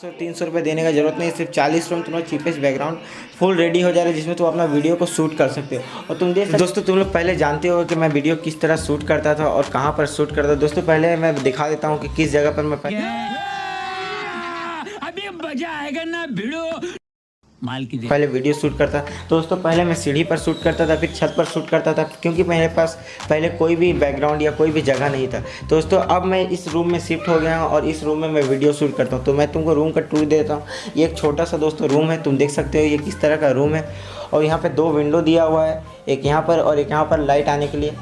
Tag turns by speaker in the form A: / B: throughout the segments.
A: 300 रुपये देने का जरूरत नहीं, सिर्फ 40 रुपये में तुम्हारा चीपेस्ट बैकग्राउंड फुल रेडी हो जा रहा है, जिसमें तुम अपना वीडियो को शूट कर सकते हो। और तुम देख दोस्तों, तुम लोग पहले जानते हो कि मैं वीडियो किस तरह शूट करता था और कहाँ पर शूट करता था। दोस्तों पहले मैं दिखा देता हूँ कि किस जगह पर मैं
B: अभी मजा आएगा ना भिड़ो माल की
A: पहले वीडियो शूट करता। तो दोस्तों पहले मैं सीढ़ी पर शूट करता था, फिर छत पर शूट करता था, क्योंकि मेरे पास पहले कोई भी बैकग्राउंड या कोई भी जगह नहीं था। तो दोस्तों अब मैं इस रूम में शिफ्ट हो गया हूँ और इस रूम में मैं वीडियो शूट करता हूँ। तो मैं तुमको रूम का टूर देता हूँ। ये एक छोटा सा दोस्तों रूम है, तुम देख सकते हो ये किस तरह का रूम है। और यहाँ पर 2 विंडो दिया हुआ है, एक यहाँ पर और एक यहाँ पर लाइट आने के लिए।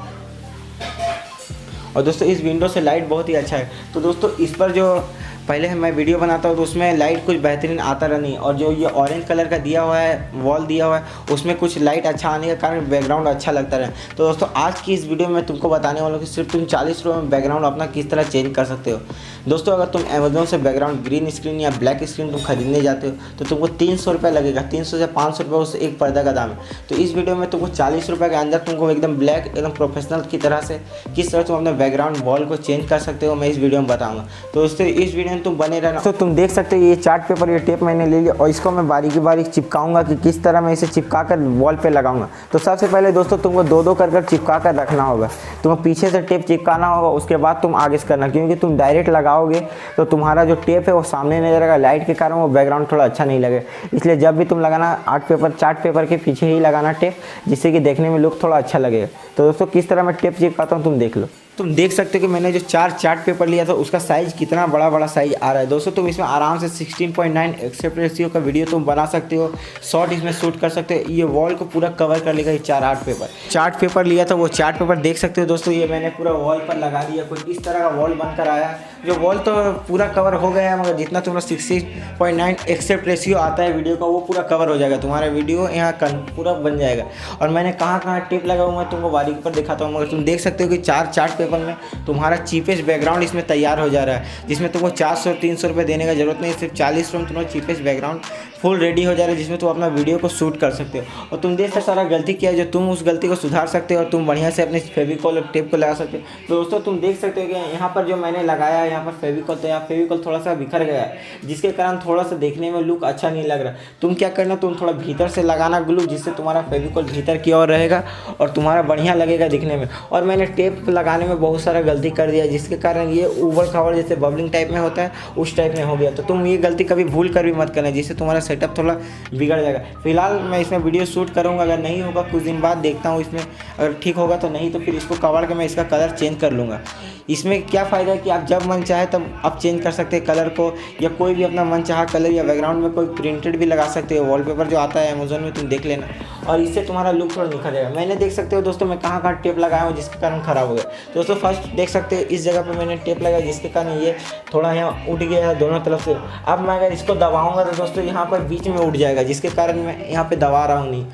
A: और दोस्तों इस विंडो से लाइट बहुत ही अच्छा है। तो दोस्तों इस पर जो पहले मैं वीडियो बनाता हूँ तो उसमें लाइट कुछ बेहतरीन आता रहा नहीं, और जो ये ऑरेंज कलर का दिया हुआ है वॉल दिया हुआ है उसमें कुछ लाइट अच्छा आने के कारण बैकग्राउंड अच्छा लगता रहे। तो दोस्तों आज की इस वीडियो में तुमको बताने वाला हूँ कि सिर्फ तुम 40 रुपये में बैकग्राउंड अपना किस तरह चेंज कर सकते हो। दोस्तों अगर तुम अमेजोन से बैकग्राउंड ग्रीन स्क्रीन या ब्लैक स्क्रीन तुम खरीदने जाते हो तो तुमको 300 रुपये लगेगा। 300 से 500 रुपये उस एक पर्दा का दाम है। तो इस वीडियो में तुमको 40 रुपये के अंदर तुमको एकदम ब्लैक एकदम प्रोफेशनल की तरह से किस तरह तुम अपने बैकग्राउंड वॉल को चेंज कर सकते हो, मैं इस वीडियो में बताऊँगा। तो दोस्तों इस वीडियो में तुम बने रहना। तो तुम देख सकते हो ये चार्ट पेपर, ये टेप मैंने ले लिया और इसको मैं बारीकी बारीक चिपकाऊंगा कि किस तरह मैं इसे चिपका कर वॉल पे लगाऊंगा। तो सबसे पहले दोस्तों तुमको 2-2 कर चिपका कर रखना होगा। तुमको पीछे से टेप चिपकाना होगा, उसके बाद तुम आगे से करना, क्योंकि तुम डायरेक्ट लगाओगे तो तुम्हारा जो टेप है वो सामने नहीं रहेगा, लाइट के कारण वो बैकग्राउंड थोड़ा अच्छा नहीं लगेगा। इसलिए जब भी तुम लगाना चार्ट पेपर के पीछे ही लगाना टेप, जिससे कि देखने में लुक थोड़ा अच्छा लगेगा। तो दोस्तों किस तरह मैं टेप चिपकाता हूँ तुम देख लो। तुम देख सकते हो कि मैंने जो 4 चार्ट पेपर लिया था उसका साइज़ कितना बड़ा साइज़ आ रहा है। दोस्तों तुम इसमें आराम से 16.9 एस्पेक्ट रेशियो का वीडियो तुम बना सकते हो, शॉर्ट इसमें शूट कर सकते हो। ये वॉल को पूरा कवर कर लेगा ये चार्ट पेपर लिया था, वो चार्ट पेपर देख सकते हो दोस्तों। ये मैंने पूरा वॉल पर लगा दिया, कुछ इस तरह का वॉल बनकर आया। जो वॉल तो पूरा कवर हो गया है, मगर जितना तुम्हारा 16.9 एस्पेक्ट रेशियो आता है वीडियो का वो पूरा कवर हो जाएगा, तुम्हारा वीडियो यहाँ पूरा बन जाएगा। और मैंने कहाँ टेप लगा हुआ मैं तुमको बारीकी पर दिखाता हूँ, मगर तुम देख सकते हो कि 4 चार्ट पेपर में तुम्हारा चीपेस्ट बैकग्राउंड इसमें तैयार हो जा रहा है, जिसमें तुमको 400-300 रुपये देने का जरूरत नहीं, सिर्फ 40 रुपये में तुम्हारा चीपेस्ट बैकग्राउंड फुल रेडी हो जा रहा है, जिसमें तुम अपना वीडियो को शूट कर सकते हो। और तुम देख सकते सारा गलती किया है, जो तुम उस गलती को सुधार सकते हो और तुम बढ़िया से अपने फेविकॉल और टेप को लगा सकते हो। तो दोस्तों तुम देख सकते हो कि यहाँ पर जो मैंने लगाया यहाँ पर फेविकॉल, तो यहाँ फेविकॉल थोड़ा सा बिखर गया है, जिसके कारण थोड़ा सा देखने में लुक अच्छा नहीं लग रहा। तुम क्या करना, तुम थोड़ा भीतर से लगाना ग्लू, जिससे तुम्हारा फेविकॉल भीतर की ओर रहेगा और तुम्हारा बढ़िया लगेगा दिखने में। और मैंने टेप लगाने में बहुत सारा गलती कर दिया, जिसके कारण ये ऊबड़ खाबड़ जैसे बबलिंग टाइप में होता है उस टाइप में हो गया। तो तुम ये गलती कभी भूल कर भी मत करना, जिससे तुम्हारा सेटअप थोड़ा बिगड़ जाएगा। फिलहाल मैं इसमें वीडियो शूट करूंगा, अगर नहीं होगा कुछ दिन बाद देखता हूँ इसमें, अगर ठीक होगा तो नहीं तो फिर इसको कवर के मैं इसका कलर चेंज कर लूँगा। इसमें क्या फ़ायदा है कि आप जब मन चाहे तब आप चेंज कर सकते हैं कलर को, या कोई भी अपना मन चाहा कलर, या बैकग्राउंड में कोई प्रिंटेड भी लगा सकते हो। वॉलपेपर जो आता है अमेजोन में तुम देख लेना, और इससे तुम्हारा लुक थोड़ा निखर जाएगा। मैंने देख सकते हो दोस्तों मैं कहाँ टेप लगाया हूँ जिसके कारण ख़राब हो गया। दोस्तों फर्स्ट देख सकते हो इस जगह पर मैंने टेप लगाया, जिसके कारण ये थोड़ा यहाँ उठ गया है दोनों तरफ से। अब मैं अगर इसको दबाऊंगा तो दोस्तों यहाँ पर बीच में उठ जाएगा, जिसके कारण मैं यहाँ पे दबा रहा हूँ नहीं।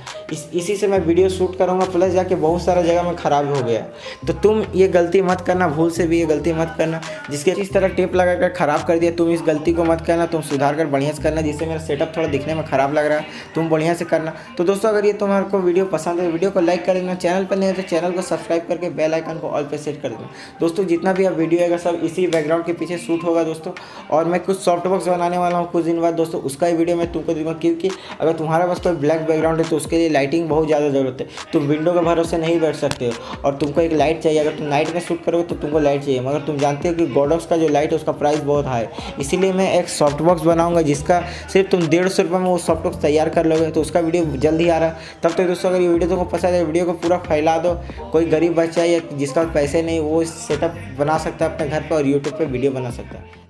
A: इसी से मैं वीडियो शूट करूँगा, प्लस जाके बहुत सारा जगह में ख़राब हो गया। तो तुम ये गलती मत करना, भूल से भी ये गलती मत करना, जिसके इस तरह टेप लगा कर ख़राब कर दिया। तुम इस गलती को मत करना, तुम सुधार कर बढ़िया से करना, जिससे मेरा सेटअप थोड़ा दिखने में ख़राब लग रहा है, तुम बढ़िया से करना। तो दोस्तों अगर ये तुम्हारे को वीडियो पसंद है, वीडियो को लाइक कर देना, चैनल पर नहीं है तो चैनल को सब्सक्राइब करके बेल आइकन को ऑल पे सेट कर देना। दोस्तों जितना भी अब वीडियो आएगा सब इसी बैकग्राउंड के पीछे शूट होगा दोस्तों। और मैं कुछ सॉफ्ट बॉक्स बनाने वाला हूँ कुछ दिन बाद दोस्तों, उसका ही वीडियो मैं तुमको दूंगा, क्योंकि अगर तुम्हारे पास कोई ब्लैक बैकग्राउंड है तो उसके लिए लाइटिंग बहुत ज़्यादा ज़रूरत है। तुम विंडो के भरोसे नहीं बैठ सकते हो और तुमको एक लाइट चाहिए। अगर तुम नाइट में शूट करोगे तो तुमको लाइट चाहिए, मगर तुम जानते हो कि गोडॉक्स का जो लाइट है उसका प्राइस बहुत हाई है। इसीलिए मैं एक सॉफ्ट बॉक्स बनाऊंगा जिसका सिर्फ तुम 150 रुपये में वो सॉफ्ट बॉक्स तैयार कर लोगे। तो उसका वीडियो जल्द ही आ रहा है। तब तक दोस्तों अगर ये वीडियो तुमको पसंद है, वीडियो को पूरा फैला दो। कोई गरीब बच्चा या जिसका पैसे नहीं वो सेटअप बना सकता है अपने घर पर और यूट्यूब पर वीडियो बना सकता है।